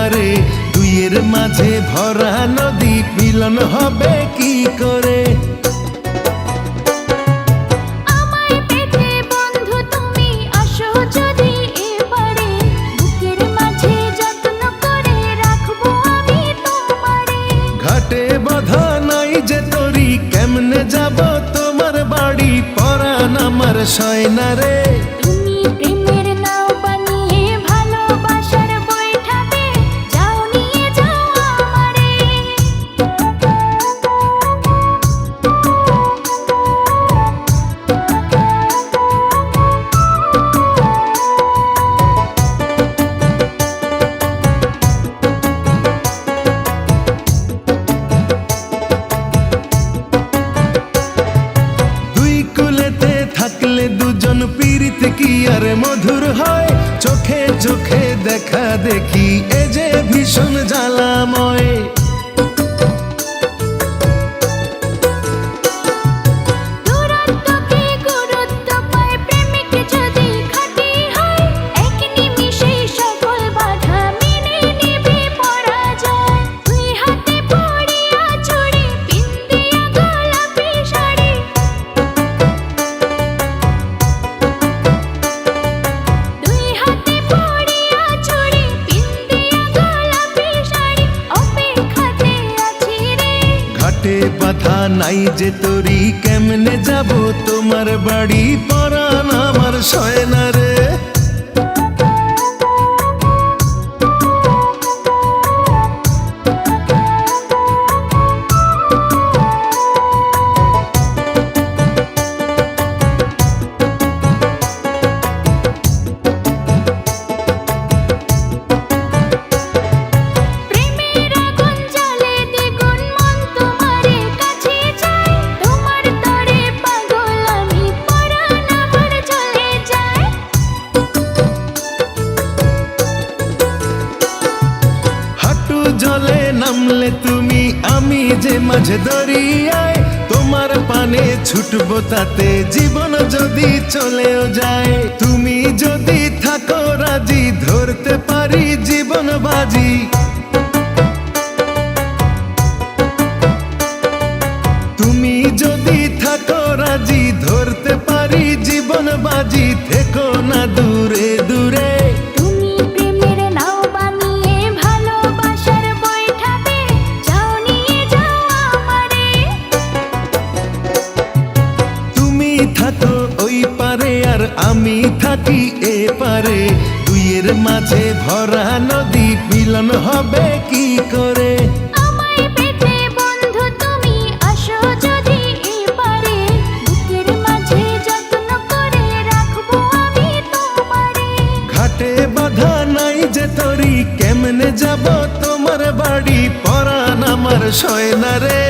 পারে দুইয়ের মাঝে ভরা নদী মিলন হবে কি করে? ঘাটে বাঁধা নাই যে তরি কেমনে যাব তোমার বাড়ি পরাণ আমার সয় না রে। থাকলে দুজন পীড়িত কি আর মধুর হয়, চোখে চোখে দেখা দেখি এ যে ভীষণ জ্বালাময়। ঘাটে বাঁধা নাই যে তরি কেমনে যাব তোমার বাড়ি পরাণ আমার সয় না রে। জলে নামলে তুমি আমি যে মাঝে দরিয়ায়, তোমার পানে ছুটবো তাতে জীবন যদি চলেও যায়। তুমি যদি থাকো রাজি ধরতে পারি জীবন বাজি, তুমি যদি থাকো রাজি ধরতে পারি জীবন বাজি, থেকো না দূরে দূরে। থাকো ওই পারে আর আমি থাকি এ পারে, দুইয়ের মাঝে ভরা নদী মিলন হবে কি করে? ঘাটে বাঁধা নাই যে তরি কেমনে যাব তোমার বাড়ি পরাণ আমার সয় না রে।